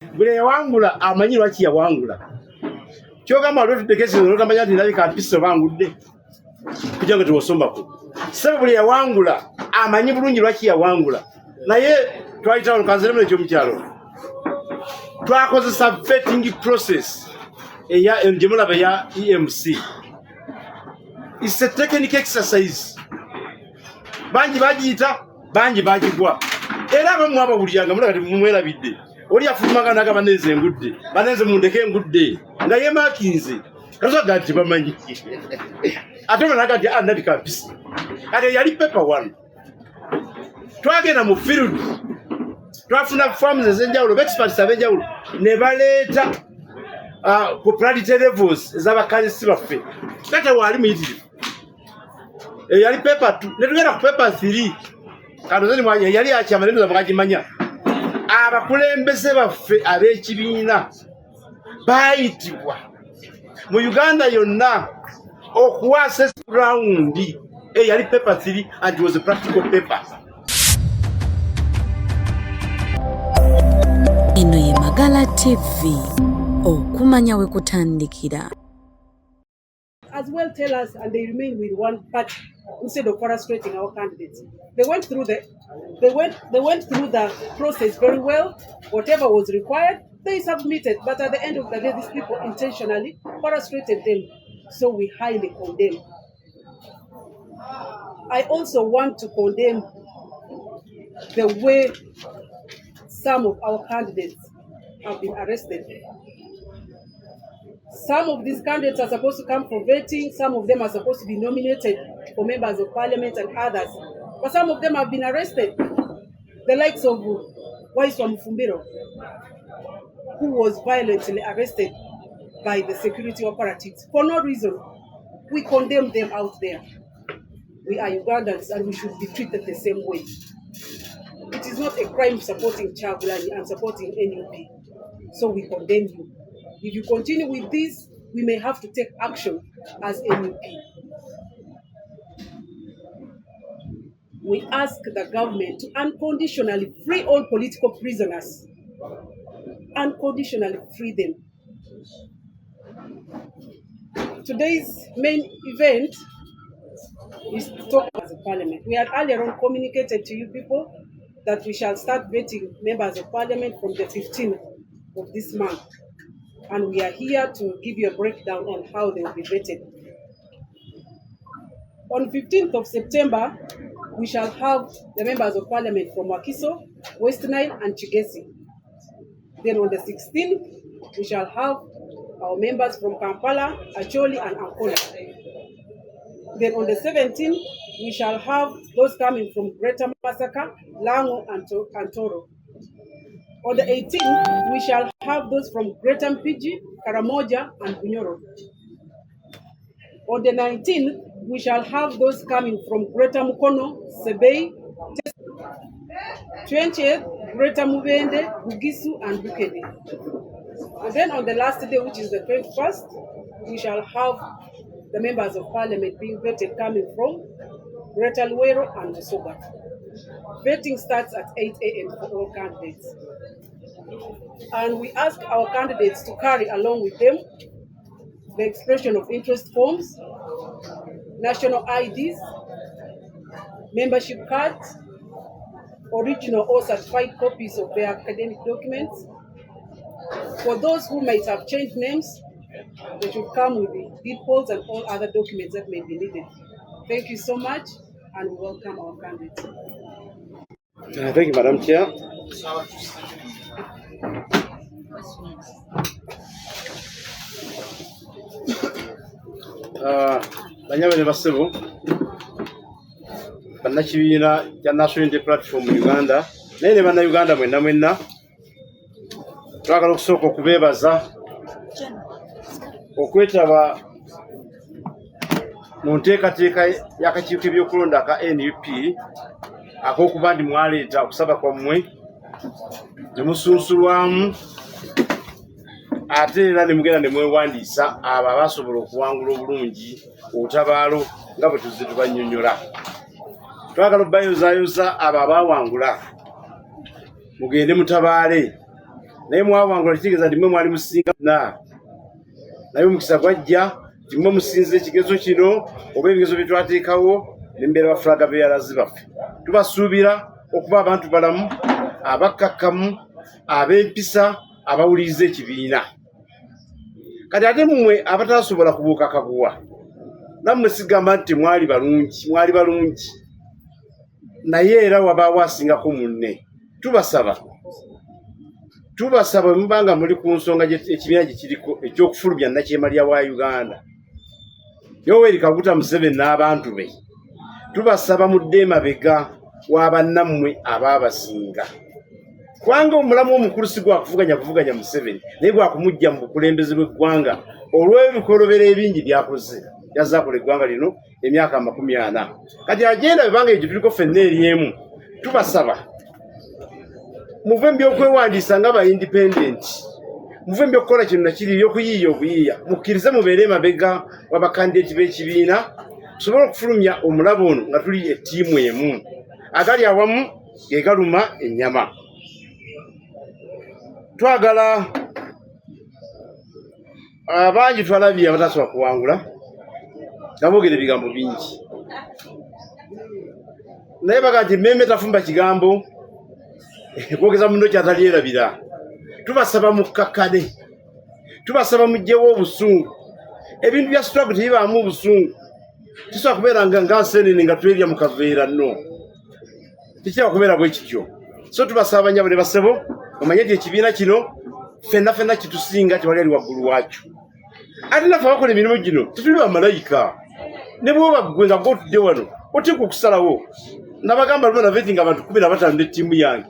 bule yawangula amanyi lwaki yawangula kyogamba lwe tudekesi n'otamanya nti ndabika mpiso bangudde kujja nga tewasombako sebe bule yawangula amanyi bulungi lwaki yawangula naye twayitawo lukanziremu ekyomukyalo twakozesa vetting process eya njemulaba ya EMC. It's a technical exercise. Banji bagiyita banji bagigwa era abamu abawuliranga mulaba mumwerabidde oli afulumanga n'agamba neze engudde baneze mundeke engudde nga ye makinze kasoga ati bamanyi ate banaga ati andabika mpisi kati yali paper one. Twagenda mu field twafuna farms ez'enjawulo experts ab'enjawulo ne baleeta popularity levels ez'abakazisi baffe kati wali muyitirivu yali paper 2 ne tugenda ku paper 3 kadozeni mwanya yali akyamalendo zabagimanya abakulembeze baffe ab'ekibiina bayitibwa mu Uganda yonna okuwa assess round yali paper 3 and it was a practical paper. Ino ye Magala TV okumanya we kutandikira. As well tell us, and they remain with one party instead of frustrating our candidates. They went through the process very well. Whatever was required, they submitted. But at the end of the day, these people intentionally frustrated them. So we highly condemn. I also want to condemn the way some of our candidates have been arrested. Some of these candidates are supposed to come for vetting. Some of them are supposed to be nominated for members of parliament and others. But some of them have been arrested. The likes of Waiswa Mufumbiro, who was violently arrested by the security operatives for no reason. We condemn them out there. We are Ugandans and we should be treated the same way. It is not a crime supporting Kyagulanyi and supporting NUP. So we condemn you. If you continue with this, we may have to take action as NUP. We ask the government to unconditionally free all political prisoners. Unconditionally free them. Today's main event is to talk as a parliament. We had earlier on communicated to you people that we shall start vetting members of parliament from the 15th of this month. And we are here to give you a breakdown on how they will be vetted. On 15th of September, we shall have the members of parliament from Wakiso, West Nile, and Chigesi. Then on the 16th, we shall have our members from Kampala, Acholi, and Ankola. Then on the 17th, we shall have those coming from Greater Masaka, Lango, and Toro. On the 18th, we shall have those from Greater Mpigi, Karamoja, and Bunyoro. On the 19th, we shall have those coming from Greater Mukono, Sebei, 20th, Greater Mubende, Bugisu, and Bukede. And then on the last day, which is the 21st, we shall have the members of parliament being vetted coming from Greater Luero and Busoga. Vetting starts at 8 a.m. for all candidates. And we ask our candidates to carry along with them the expression of interest forms, national IDs, membership cards, original or certified copies of their academic documents. For those who might have changed names, they should come with the deed polls and all other documents that may be needed. Thank you so much, and we welcome our candidates. Thank you, Madam Chair. Banyabene basebo bannakibiina kya National Unity Platform mu Uganda naye ne bannayuganda mwenna twagala okusooka okubeebaza okwetaba mu nteekateeka y'akakiiko k'ebyokulonda ka NUP ak'okuba ndi mwaleeta okusaba kwammwe ne musunsulwamu ate era ne mugenda ne mwewandiisa abo abasobola okuwangula obulungi olutabaalo nga bwe tuzze tubannyonnyola. Twagala obbayozaayoza abo abaawangula mugende mutabaale naye mwawangula kitegeeza nti mmwe mwali musinga naye omukisa gwajja nti mmwe musinze ekigezo kino oba ebigezo bye twateekawo n'embeera bafulaga beeyalazi baffe. Tubasuubira okuba abantu balamu abakkakkamu ab'empisa abawuliriza ekibiina. Kati ate mmwe abatasobola kubuuka kaguwa nammwe sigamba nti mwali balungi naye era wabaawo asingako munne. Tubasaba mubanga muli ku nsonga ekibiina gye kiriko eky'okufulumya Nakyema wa Uganda, Yoweri Kaguta Museveni n'abantu be, tubasaba mudde emabega wa bannammwe abaabasinga. Kubanga omulamu omukulu si gwakuvuganya Museveni naye gwakumujja mu bukulembeze bw'eggwanga olw'ebikolobero ebingi byakoze. Yazaakola eggwanga lino emyaka 40. Kati agenda bibanga egyo tuliko ffenna eri emu. Tubasaba muve byokwewandiisa nga ba independent, muve byokukola kino nakiri ebyokuyiiya obuyiiya, mukkirize mubeere emabega w'abakandidati b'ekibiina tusobole okufulumya omulabo ono nga tuli ettiimu emu. Agali awamu ge galuma ennyama. Twagala abangi twalabye abatasobola kuwangula nga boogera ebigambo bingi, naye baga nti mmemme tafumba kigambo kwogeza muno kyatalyerabira. Tubasaba mukkakkane, tubasaba mugjewo obusungu. Ebintu bya struggle tebibaamu obusungu. Tisobola kubeera nga nseenene nga twerya mu kaveera nno, tekiraba kubeera bwe kityo. So tubasaba banyabo ne basebo omanye nti ekibiina kino ffenna kitusinga tewali ali waggulu waakyo. Ate naffe abakola emirimu gino tetuli bamalayika. Ne bwoba ggwe nga gwotudde wano oteekwa okusalawo. Nabagamba lumu naveti nga abantu 15 n'ettiimu yange,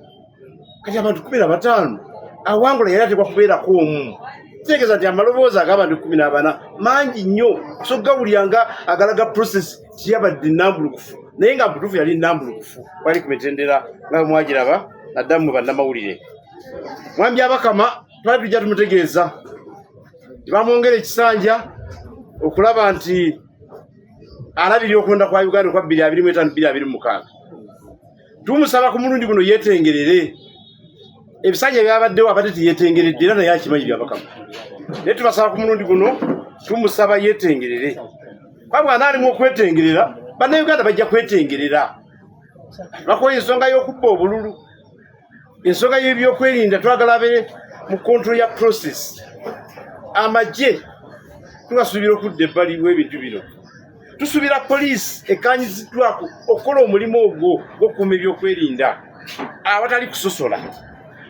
kati abantu 15 awangula yali ateekwa kubeerako omu. Kitegeeza nti amaloboozi ag'abantu 14 mangi nnyo, so gawulyanga agalaga process tiyabadde nnambulukufu, naye nga butuufu yali nnambulukufu. Wali ku mitendera nga mwagiraba naddala mu bannamawulire. Mwami Abakama twali tujja tumutegeeza tibamwongera ekisanja okulaba nti alabirira okulonda kwa Uganda kwa 2025-2026. Tumusaba ku mulundi guno yeetengerere. Ebisanja byabaddewo abadde teyeetengeredde era naye akimanyi by'Abakama. Naye tubasaba ku mulundi guno tumusaba yeetengerere. Kwabwe anaalimu okwetengerera, bannayuganda bajja kwetengerera. Bakola ensonga y'okubba obululu, ensonga y'ebyokwerinda twagala abe mu control ya process. Amagye tubasuubira okudda ebbali w'ebintu bino. Tusuubira poliisi ekanyiziddwako okukola omulimu ogwo gw'okukuuma ebyokwerinda awatali kusosola.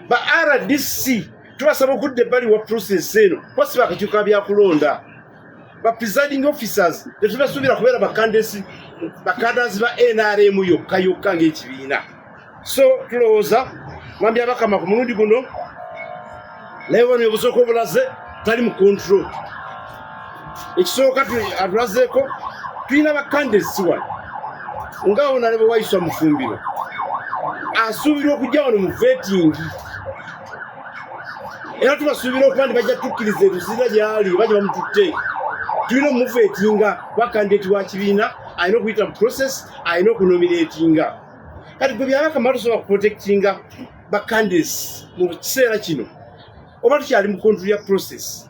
Ba RDC tubasaba okudda ebbali wa process eno kwasiba akakiiko byakulonda. Ba presiding officers tetubasuubira kubeera bakandasi ba NRM yokka ng'ekibiina. So tulowooza Mwami Abakama ku mulundi guno leero obusooka obulaze tali mu control. Ekisooka atulazeeko tulina bakandasi wano ngaawo nalebe wayiswa mufumbiro asuubira okujja wano mu vettingi. Era tubasuubira okuba nti bajja tukkiriza erusiira gyali bajja bamututte. Tulina omuvettinga bakandidati wa kibiina, alina okuyita mu process, alina okunominatinga. Kati gwe Byabakama tusobola kuprotectinga bakandidati mu kiseera kino oba tukyali mu control ya process.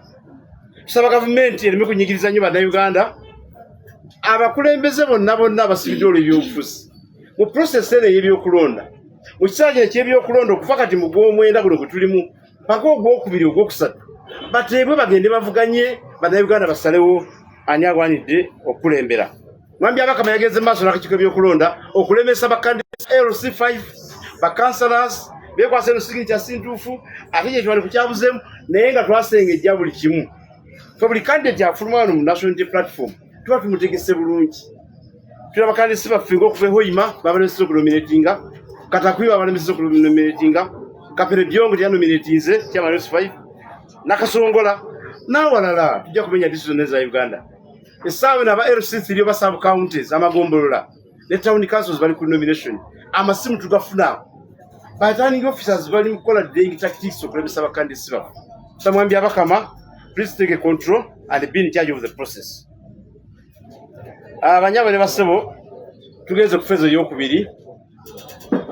Tusaba gavumenti ereme kunyigiriza nnyo bannayuganda, abakulembeze bonna abasibidde olw'ebyobufuzi mu process eno ey'ebyokulonda, mu kiseera kino eky'ebyokulonda okufa kati mu gw'omwenda guno gwe tulimu paka ogwokubiri ogwokusatu bateebwe bagende bavuganye bannayuganda basalewo ani agwanidde okulembera. Mwami Abakama yageze maaso n'akakiiko ebyokulonda okulemesa bakandidati LC5 bakansalas beekwasa eno sigini kyasintuufu ate kye twali kukyabuzeemu naye nga twasengejja buli kimu. Fe buli kandidati afuluma wano mu national unity platform tuba tumutegese bulungi. Tuli abakandidati baffe ng'okuva Hoima babalemeseza okunominatinga, Katakwiba babalemeseza okunominatinga, Kapere Byongo teyanominatinze chairman LC5, Nakasongola n'awalala tujja kumenya decision za Uganda. Essaawa n'aba LC3 oba sub counties amagombolola ne town councils bali ku nomination. Amasimu tugafuna. Returning officers bali mukola daily tactics okulemesa abakandidati baffe. Mwami Abakama, please take a control and be in charge of the process. Abanyabo ne basebo tugeze ku fezo y'okubiri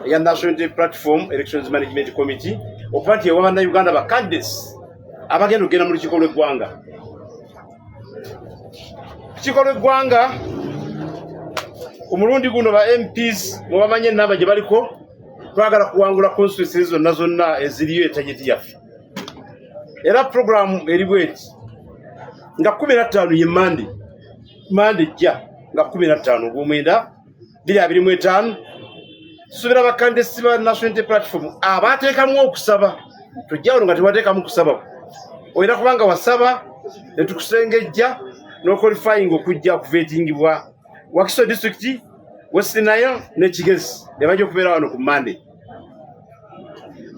ya National Unity Platform Elections Management Committee okuba nti ewabannayuganda ba candidates abagenda okugenda mu lukiiko lw'eggwanga. Lukiiko lw'eggwanga omulundi guno ba MPs mubamanye enamba gye baliko, twagala kuwangula constituency zonna eziriyo etageti yaffe. Era programu eri bweti nga 15 ye Mande jja nga 15 Ogwomwenda 2025 tusuubira bakandidesi ba National Unity Platform abateekamu okusaba, tujjawo nga tebateekamu kusaba. Oyina kubanga wasaba ne tukusengejja n'oqualifying okujja okuvetingibwa Wakiso District, Western Nile ne Kigezi ne bajja okubeera wano ku Monday.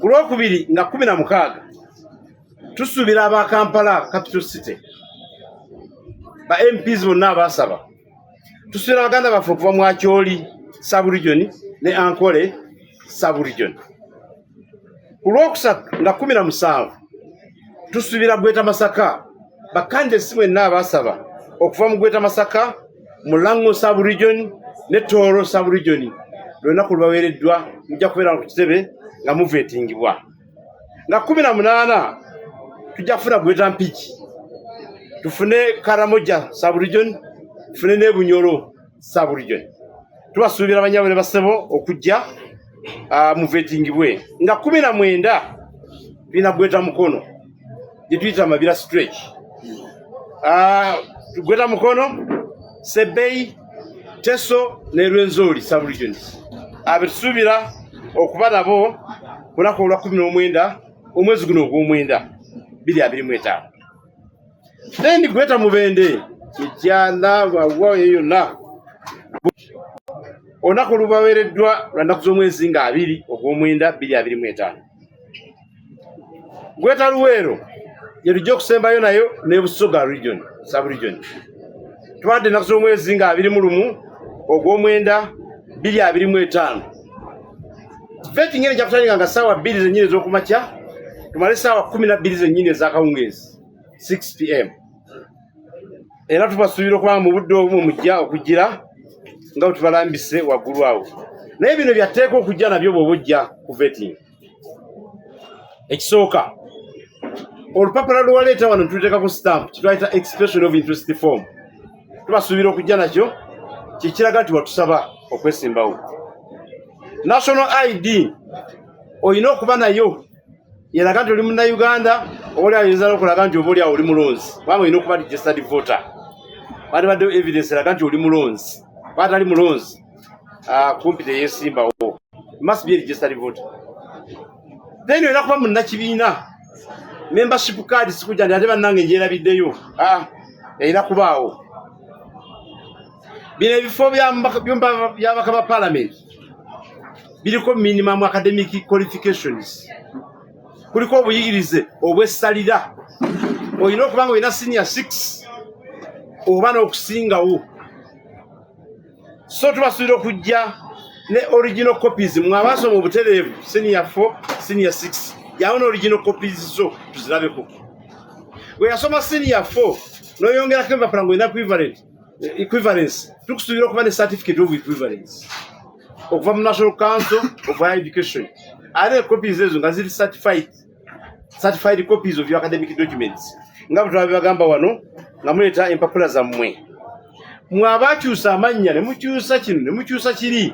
Ku Lwokubiri nga 16 tusuubira aba Kampala Capital City ba MPs bonna abasaba. Tusuubira baganda baffe okuva mu Acholi Sub-Region ne Ankole Sub-Region. Ku Lwokusatu nga 17 tusuubira Gweta Masaka bakandidesi mwenna abasaba okuva mu Gweta Masaka, Mulango Sub-Region ne Toro Sub-Region. Lunaku lwaweereddwa mujja kubeera ku kitebe nga muvetingibwa. Nga 18 tujja kufuna Gweta Mpigi, tufune Karamoja Sub-Region, tufune ne Bunyoro Sub-Region. Tubasuubira banyabwe basebo okujja muvetingibwe. Nga 19 tulina Gweta Mukono gye tuyita Mabira Stretch. Gweta Mukono, Sebei, Teso ne Rwenzori Sub-Regions. Abetusuubira okuba nabo ku lunaku olwa 19 omwezi guno Ogwomwenda 2025. Then Gweta Mubende Kijana wawaye yonna olunaku lubaweereddwa lwa nnaku z'omwezi nga 2 Ogwomwenda 2025. Gweta Luweero ye tujja okusembayo nayo ne Busoga Region Sub-Region. Tubadde ennaku z'omwezi nga 21 Ogwomwenda 2025. Vetting ene jakutandika nga ssaawa 2 zennyini ez'okumakya tumale ssaawa 12 zennyini ez'akawungeezi 6 PM. Era tubasuubira okuba mu budde obumu mujja okugira nga bwe tubalambise waggulu awo. Naye bino byatteeka okujja nabyo bw'oba ojja ku vetting. Ekisooka, olupapula lwaleeta wano tuteekako stamp kitwayita expression of interest form. Tubasuubira okujja nakyo kikiraga nti watusaba okwesimbawo. National ID oyina okuba nayo yeraga nti oli Munnayuganda, oba ayinza okulaga nti oba oli awo oli mulonzi, kubanga oyina okuba registered voter. Badde evidence eraga nti oli mulonzi, batali mulonzi kumpi teyeesimbawo. Must be a registered voter. Then oyina kuba munnakibiina, membership card sikujja nti ate bannange njerabiddeyo. Erina kubaawo. Bino ebifo by'ababaka ba Parliament biriko minimum academic qualifications. Kuliko obuyigirize obw'essalira. Oyina okuba nga oyina senior 6 oba n'okusingawo. So tubasuubira okujja ne original copies mwe abaasoma obutereevu senior 4 senior 6 yawo ne original copies zo tuzirabeko. Bwe yasoma senior 4 n'oyongerako empapula ng'olina equivalence, tukusuubira okuba ne certificate of equivalence okuva mu National Council of Higher Education. Ate copies ezo nga ziri certified copies of your academic documents. Nga bwe twabibagamba wano nga muleeta empapula zammwe. Mwe abakyusa amannya ne mukyusa kino ne mukyusa kiri,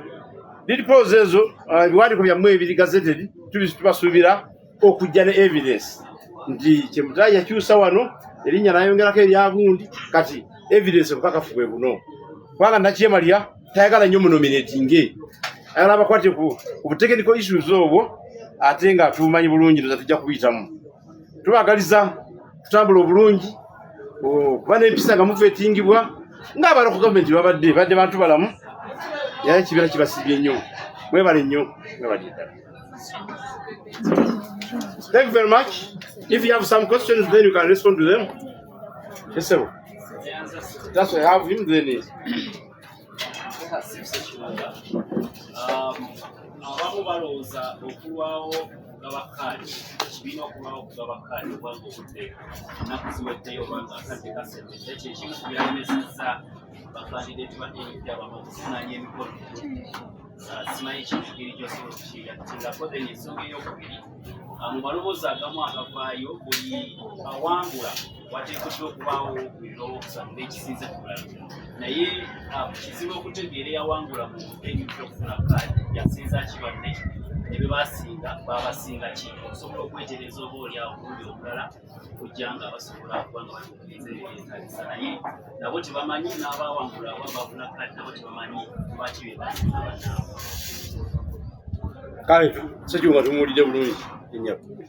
dipose ezo ebiwandiiko byammwe ebiri gazetted tubasuubira okujja ne evidence nti Chemutari yakyusa wano erinnya n'ayongerako eryabundi, kati evidence bukakafu bwe buno. Kubanga Nakyemalya tayagala nnyo munominatinge, ayagala abakwate ku technical issues obwo ate nga tumanyi bulungi nza tujja kubiyitamu. Tubagaliza tutambula obulungi kuba n'empisa nga muvetingibwa ng'abaloko gavumenti badde bantu balamu, yaye ekibiina kibasibye nnyo. Mwebale nnyo, mwebale ddala. Thank you very much. If you have some questions, then you can respond to them. Yes, sir. That's why I have him then. Abamu balowooza okulwawo gabakkaali kibiina okulwawo kugabakkaali obwanga obuteeka ennaku ziweddeyo obanga akadde kasembedde ekyo ekimu ku byalemesezza bakandideeti ba NUP abamu okufunanya emikolo simanyi ekijugiri gy'osobola okukiyatingako then ensonga ey'okubiri mu maloboozi agamu agavaayo buli awangula wateekeddwa okubaawo ebirowooza n'ekisinze ku bulala naye kizibu okutegeera eyawangula mu enyuki okufuna kaadi yasinza kibadde ne bye basinga babasinga ki okusobola okwetereza oba oli obulundi obulala kujja nga basobola kuba nga batuukiriza ebyenkalisa naye nabo tebamanyi n'abawangula aba bafuna kaadi nabo tebamanyi lwaki bye basinga bannaabwe. Kale Ssekiwunga tumuwulidde bulungi.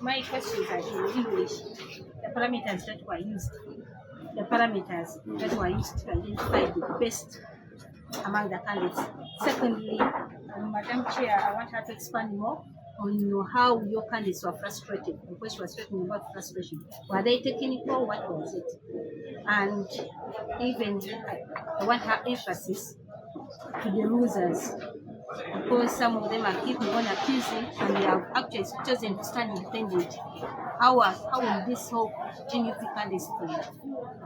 My questions are in English. The parameters that were used, to identify the best among the candidates. Secondly, Madam Chair, I want her to expand more on how your candidates were frustrated, because she was talking about frustration. Were they technical? What was it? And even I want her emphasis to the losers, because some of them are keeping on accusing and they have actually chosen to stand independent. How will this whole NUP candidates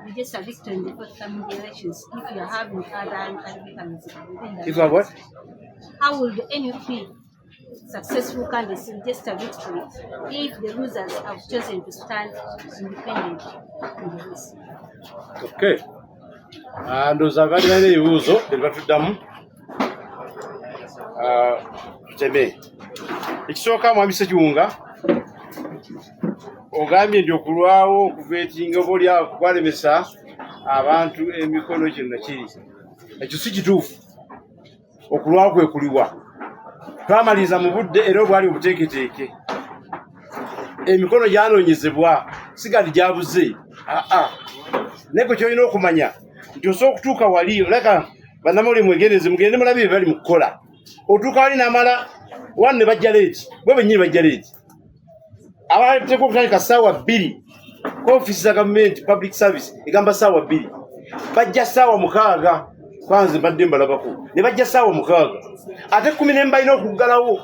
be just a victor in the forthcoming elections if you are having other candidates within the If you are what? How will the NUP successful candidates be just a victory if the losers have chosen to stand independent in the race? Okay. Ndowooza baali balina ebibuuzo bye batuddamu. Tuteme. Ekisooka Mwami Ssekiwunga ogambye nti okulwawo okuveetinga oba oli kwalemesa abantu emikono kino nakiri. Ekyo si kituufu. Okulwawo kwe kuliwa. Twamaliriza mu budde era obwali obuteeketeeke. Emikono gyanoonyezebwa sigali gyabuze. Naye ky'olina okumanya nti osobola okutuuka wali oleka bannamawulire mwegendereze mugende mulabe bye bali mu kukola. Otuuka wali n'amala wano ne bajja leeti bo bennyini bajja leeti. Abateeka okutandika ssaawa 2 ku ofiisi za gavumenti public service egamba ssaawa 2 bajja ssaawa 6 kwanze mbadde mbalabako ne bajja ssaawa 6 ate 10 ne balina okuggalawo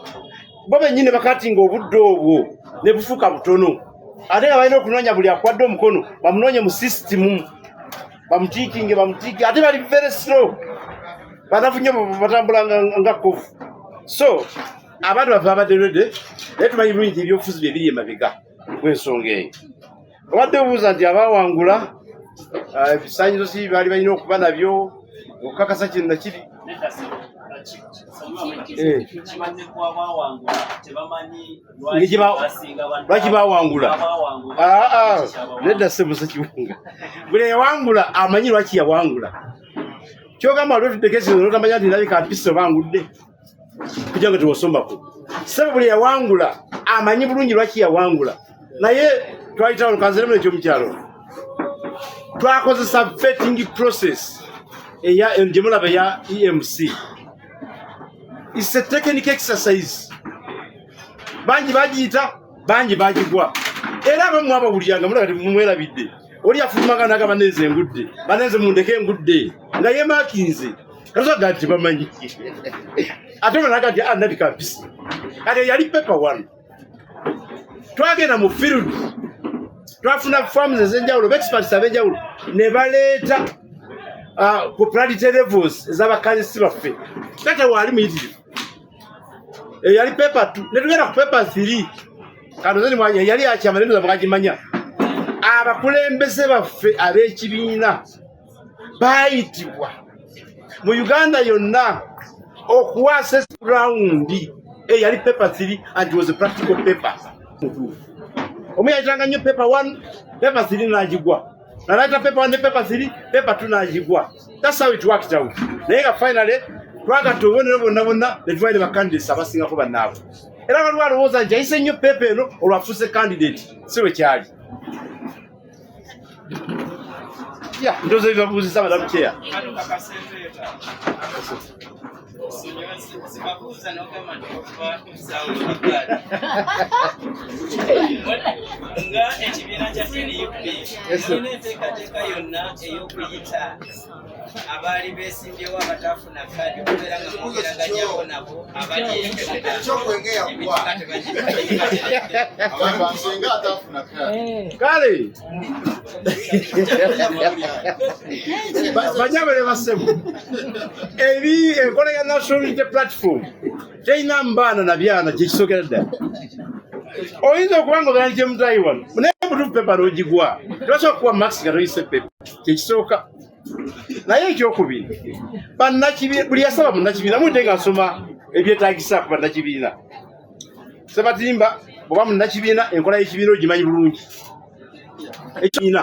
bo bennyini bakatinga obudde obwo ne bufuuka butono ate nga balina okunoonya buli akwadde omukono bamunoonye mu sisitimu bamutiikinge ate bali very slow banafu nnyo batambula nga kofu. So abantu baffe abadde rede naye tumanyi bulungi nti ebyobufuzi bye biri emabega gw'ensonga eyo. Obadde obuuza nti abawangula ebisaanyizo si baali balina okuba nabyo okukakasa kino nakiri. Lwaki bawangula? Nedda Ssekiwunga. Buli eyawangula amanyi lwaki yawangula. Kyogamba lwetudekesero notamanya nti ndabika mpisa obangudde kugira nga tewasombako. Ssebo buli yawangula amanyi bulungi lwaki yawangula. Naye twayitawo lukanziremu ekyomukyalo. Twakozesa vetting process gye mulaba eya EMC. It's a technical exercise. Bangi bagiyita, bangi bagigwa. Era abamu abawuliranga mulaba temumwerabidde. Oli afulumanga n'agamba banenze engudde. Banenze mundeke engudde. Nga yeemakinze. Kasoga nti bamanyi. Ate banaga nti ndabika mpisa. Kati yali paper 1. Twagenda mu field. Twafuna farms ez'enjawulo, experts ab'enjawulo. Ne baleeta popularity levels ez'abakazisi baffe. Kati wali muyitirivu. Yali paper 2. Ne tugenda ku paper 3. Kanozeni mwanya yali akyama nendo zabagimanya. Abakulembeze baffe ab'ekibiina baayitibwa mu Uganda yonna okuwa assess round yali paper 3 and it was a practical paper. Omu yayitanga nnyo paper 1, paper 3 n'agigwa. Nalaita paper 1 ne paper 3, paper 2 n'agigwa. That's how it worked out. Naye nga finally twagatta obubonero bonna ne tubaire ba candidates abasingako bannaabwe. Era abantu balowooza nti ayise nnyo paper eno olwafuuse candidate si bwe kyali. Ndoza bibabuuzisa Madam Chair. Sibabuuza n'ogamba nti okuva musawo makali nga ekibiina kya NUP kirina enteekateeka yonna ey'okuyita abaali beesimbyewo abataafuna kaadi okubeera nga mugeraganyako nabo abali kale banyabale basemu eri enkola ya National Unity Platform terina mbaana na byana kyekisookera ddala. oyinza okuba ng'ogenda kyemutayi wano naye mutuufu pepa n'ogigwa tebasobola kuwa max nga toyise pepa kyekisooka naye ekyokubiri buli yasaba munnakibiina mudde nga nsoma ebyetaagisa ku bannakibiina Sebatimba bw'oba munnakibiina enkola y'ekibiina ogimanyi bulungi ekibiina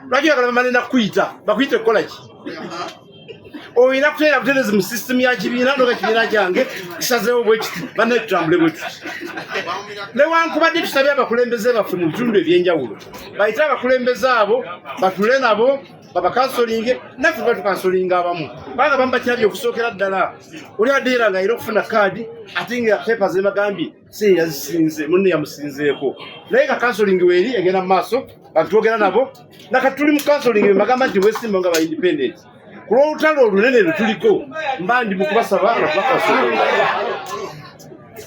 lwaki bagala bamalina kukuyita bakuyita okukola ki oyina kuteera butereezi mu sisitemu ya kibiina noga kibiina kyange kisazeewo bwekiti banne tutambule bwetuti newankubadde tusabye abakulembeze baffe mu bitundu ebyenjawulo bayite abakulembeze abo batule nabo babakansolinge naffe tuba tukansolinga abamu kubanga bamu bakyabye okusookera ddala oli addeera nga ayina okufuna kaadi ate nga pepa zemagambye si yazisinze munne yamusinzeeko naye nga kansolingi weeri egenda mu maaso batwogera nabo nakati tuli mu kansolingi bemagamba nti wesimba nga ba independent ku lw'olutalo olunene lutuliko mba ndi mu kubasaba nga tubakasolinga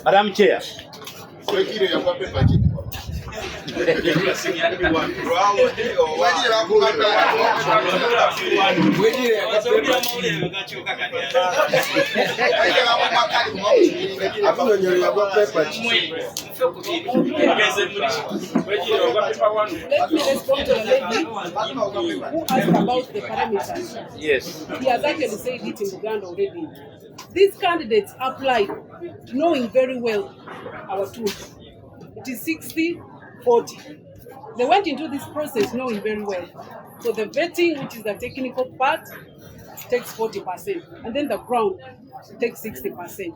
Madam Chair. Let me respond to the lady who asked about the parameters. Yes. He has actually said it in Uganda already. These candidates applied knowing very well our tools. It is 60-40. They went into this process knowing very well. So the vetting, which is the technical part, takes 40%, and then the ground takes 60%.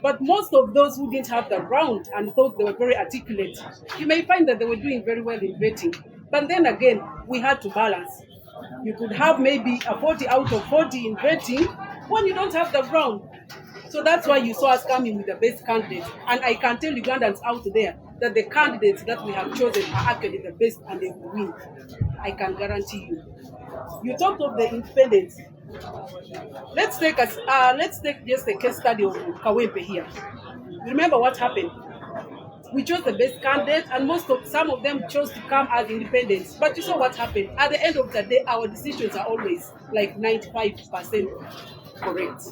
But most of those who didn't have the ground and thought they were very articulate, you may find that they were doing very well in vetting. But then again, we had to balance. You could have maybe a 40 out of 40 in vetting when you don't have the ground. So that's why you saw us coming with the best candidates. And I can tell Ugandans out there that the candidates that we have chosen are actually the best and they will win. I can guarantee you. You talked of the independents. Let's take just a case study of Kawempe here. Remember what happened? We chose the best candidate, and some of them chose to come as independents. But you saw what happened. At the end of the day, our decisions are always like 95% correct.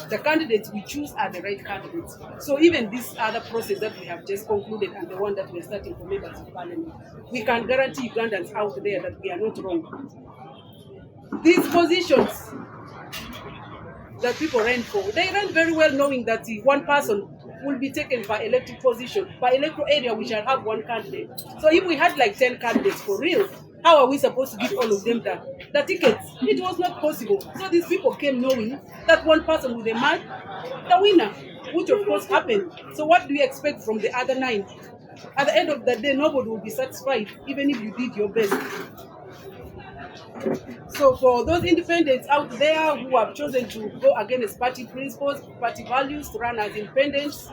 The candidates we choose are the right candidates. So even this other process that we have just concluded and the one that we are starting for members of parliament, we can guarantee Ugandans out there that we are not wrong. These positions that people ran for, they ran very well knowing that one person will be taken by elected position. By electoral area, we shall have one candidate. So if we had like 10 candidates for real, how are we supposed to give all of them the tickets? It was not possible. So these people came knowing that one person would emerge the winner, which of course happened. So what do you expect from the other 9? At the end of the day, nobody will be satisfied, even if you did your best. So for those independents out there who have chosen to go against party principles, party values, to run as independents,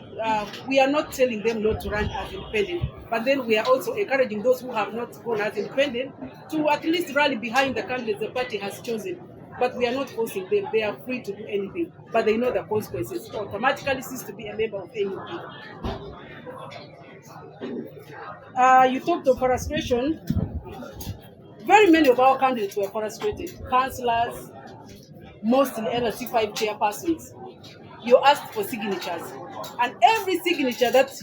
we are not telling them not to run as independent. But then we are also encouraging those who have not gone as independent to at least rally behind the candidates the party has chosen. But we are not forcing them. They are free to do anything. But they know the consequences. Automatically cease to be a member of NUP. You talked of frustration. Very many of our candidates were frustrated. Councillors, mostly LC5 chairpersons. You asked for signatures. And every signature that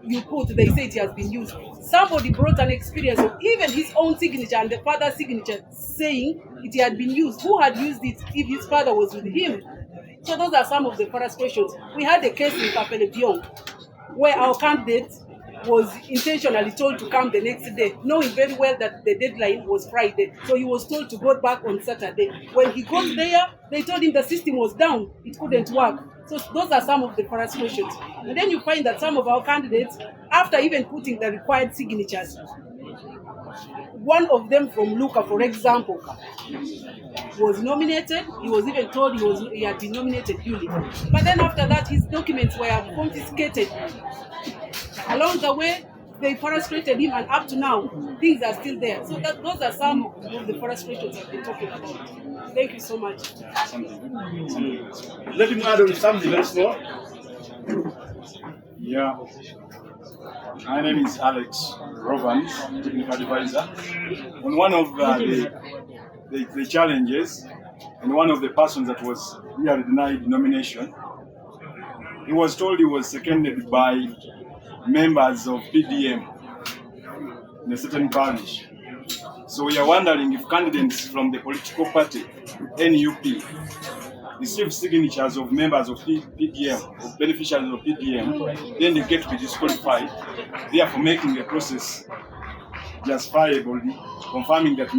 you put, they say it has been used. Somebody brought an experience of even his own signature and the father's signature saying it had been used. Who had used it if his father was with him? So those are some of the frustrations. We had a case in Kapele Biong where our candidate was intentionally told to come the next day, knowing very well that the deadline was Friday. So he was told to go back on Saturday. When he got there, they told him the system was down. It couldn't work. So those are some of the frustrations. And then you find that some of our candidates, after even putting the required signatures, one of them from Luka, for example, was nominated. He was even told he had been nominated duly. But then after that, his documents were confiscated. Along the way, they frustrated him, and up to now, things are still there. So those are some of the frustrations I've been talking about. Thank you so much. Let me add on something very small. Yeah. My name is Alex Rovans, technical advisor. On one of the challenges, and one of the persons that was really denied nomination, he was told he was seconded by members of PDM in a certain parish. So we are wondering if candidates from the political party NUP receive signatures of members of PDM, of beneficiaries of PDM, then they get to be disqualified, therefore making the process justifiable, confirming that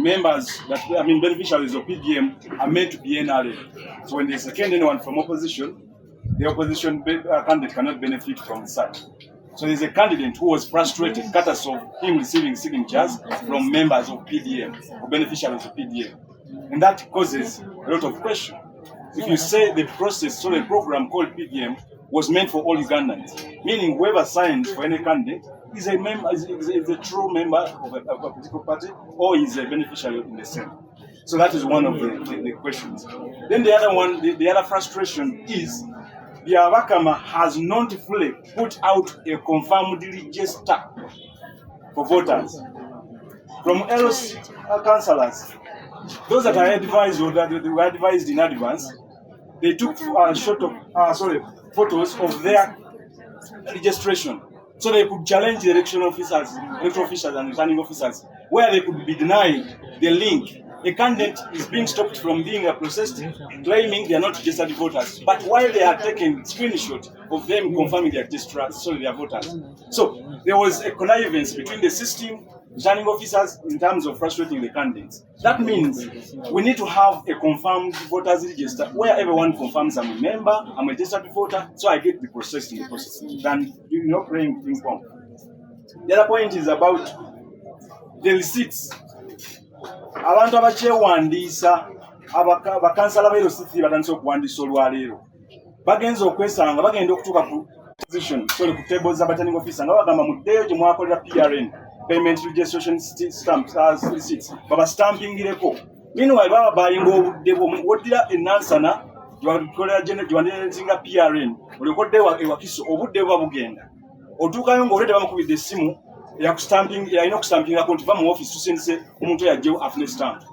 beneficiaries of PDM are meant to be NRA. So when they second anyone from opposition, the opposition candidate cannot benefit from such. So there's a candidate who was frustrated because of him receiving signatures from members of PDM, or beneficiaries of PDM. And that causes a lot of question. If you say the process, so the program called PDM was meant for all Ugandans, meaning whoever signs for any candidate is a member, is a true member of a political party, or is a beneficiary in the same. So that is one of the questions. Then the other one, the other frustration is the Abakama has not fully put out a confirmed register for voters from LOC councillors. Those that are advised or that they were advised in advance, they took photos of their registration, so they could challenge the electoral officers and returning officers, where they could be denied the link. A candidate is being stopped from being processed, claiming they are not registered voters, but while they are taking screenshot of them confirming their they are voters. So there was a connivance between the system, returning officers, in terms of frustrating the candidates. That means we need to have a confirmed voters register where everyone confirms I'm a member, I'm a registered voter, so I get the process in the process. Than playing ping pong. The other point is about the receipts. Abantu abakyewandiisa abakansala b'ero siti batandise okuwandiisa olwaleero bagenza okwesanga bagenda okutuuka ku position ku tables za returning officer nga bagamba muddeyo gye mwakolera PRN payment registration stamps receipts baba stampingireko. Meanwhile baba bayinga obudde bw'omuwoddira ennansana gyebakolera gyewandiisinga PRN olikodde ewakiso obudde buba bugenda otuukayo ng'olwedde bamukubidde essimu yalina okustampingako nti va mu office tusindise omuntu yajjewo afune stamp.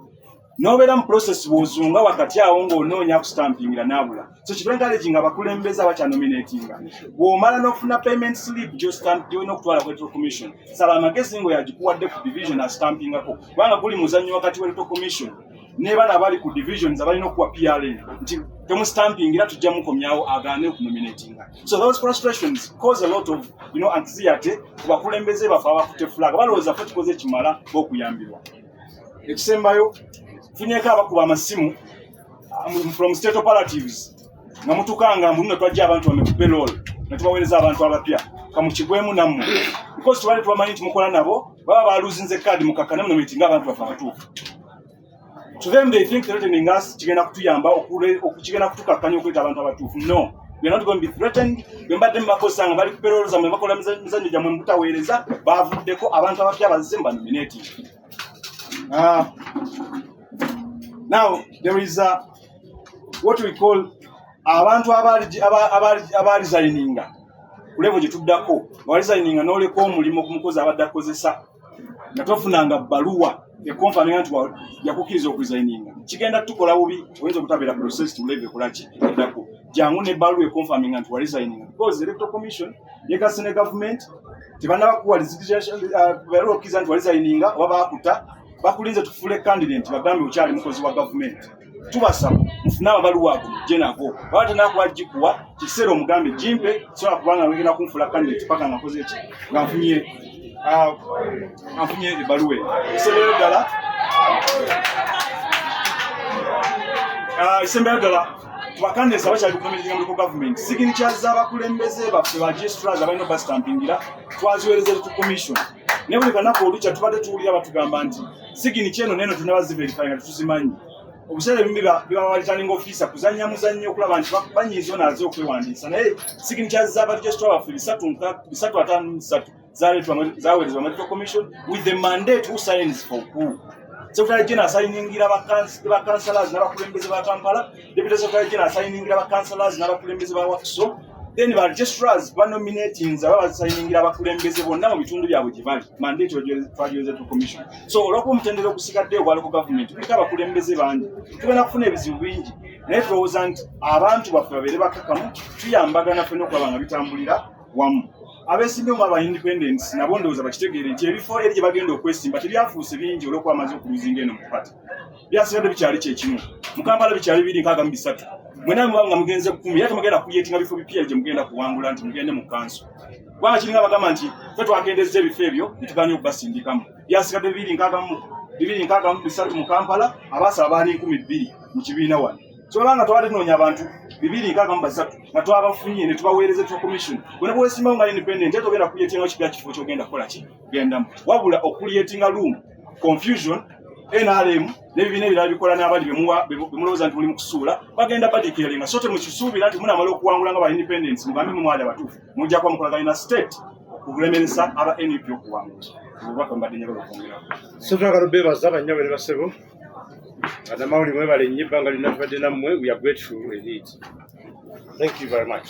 N'obeera mu process bw'ozunga wakati awo ng'onoonya kustampingira n'abula. So kitwa encouraging abakulembeze abakyanominatinga. Bw'omala n'okufuna payment slip gy'olina okutwala ku Electoral Commission, sala amagezi ngo yagikuwadde ku division astampingako. Kubanga guli muzannyo wakati wa Electoral Commission ne bana abali ku divisions abalina okuwa PRN nti temustampingira tujja mukomyawo agaane okunominatinga. So those frustrations cause a lot of anxiety ku bakulembeze bafe abakutte flag balowooza ffe tukoze kimala b'okuyambirwa. Ekisembayo tufunyeeko abakuba amasimu from state operatives nga mutukanga mbu nno twajja abantu bame ku payroll ne tubaweereza abantu abapya kamukigwemu nammwe because tubali tubamanyi nti mukola nabo baba baluzinze kaadi mukakane munominatinga abantu bafe abatuufu. To them, they think threatening us kigenda kutuyamba okukigenda kutukakkanya okweta abantu abatuufu. No, we are not going to be threatened. Bembadde mubakosanga bali ku payroll zammwe bakola mizannyo gyammwe mubutaweereza bavuddeko abantu abapya bazze mbanominating. Now there is what we call abantu abarisigninga ku level gye tuddako barisigninga n'oleka omulimu ku mukozi abadde akozesa nga tofunanga bbaluwa ekonfaming nti yakukkiriza okuresigninga kigenda tukola bubi oyinza okutabira process tuleve kolaki eddako jangu n'ebbaluwa ekonfaming nti waresigninga because the Electoral Commission yekase ne government tebanabakuwa bakukkiriza nti waresigninga oba bakuta bakulinze tufule candidate bagambe ukyali mukozi wa government tubasaba mufune ababaluwa ago mujje nago baba tenakuba gikuwa kiseera omugambe jimpe sobola kubanga wegenda kunfula candidate paka nga nkoze eki nga nfunye ebbaluwa isembeyo ddala tubakandesa bakyali kunominatinga mu government signatures z'abakulembeze baffe ba registrars abalina bastampingira twaziweereza Electoral Commission ne buli kanaku olukya tubadde tuwulira batugamba nti signature eno neno tunabaziverify nga tetuzimanyi obuseera ebimu biba returning officer kuzannya muzannyo okulaba nti banyiizo naaze okwewandiisa naye signatures z'abaregistrar baffe 353 zaweerezebwa mu Electoral Commission with the mandate who signs for who. Secretary General assigningira councillors n'abakulembeze ba Kampala, Deputy Secretary General assigningira councillors n'abakulembeze ba Wakiso, then ba registrars nominating baba assigningira abakulembeze bonna mu bitundu byabwe gye bali. Mandate twagiweze to commission. So olw'okuba omutendera okusigadde obwa local government kuliko abakulembeze bangi tugenda kufuna ebizibu bingi naye tulowooza nti abantu baffe babeere bakakamu tuyambagana ffenna okulaba nga bitambulira wamu. abeesimbyewo mu aba independents nabo ndowooza bakitegeere nti ebifo eri gye bagenda okwesimba tebyafuuse bingi olw'okuba amaze okuluzinga eno mu pati byasigadde bikyali kyekimu mu Kampala bikyali 263 mwena muba nga mugenze 10 era temugenda kuyetinga bifo bipya gye mugenda kuwangula nti mugende mu kanso kubanga kiringa bagamba nti ffe twakendezza ebifo ebyo netuganye okubasindikamu byasigadde 263 mu Kampala abaasaba baali 12,000 mu kibiina wano so banga twali tunoonya abantu 263 nga twabafunye ne tubaweereza tu commission bwena bwesimbawo nga independent eto genda kuyetinga kibya kifo kyogenda kukola ki gendamu wabula okuliyetinga room confusion NRM n'ebibiina ebirala bikola n'abali bemulowooza nti muli mu kusuula bagenda badikiralinga so temukisuubira nti munamala okuwangula nga ba independents mugambe mumwali abatuufu mujja kuba mukolaganye na state okulemeresa aba NUP okuwangula obubaka mbadde njagala okwongeraku so twagala beebaza bannyawe ne basebo Adamawuli mwebale nnyo ebbanga lyonna tubadde nammwe. We are grateful indeed. Thank you very much.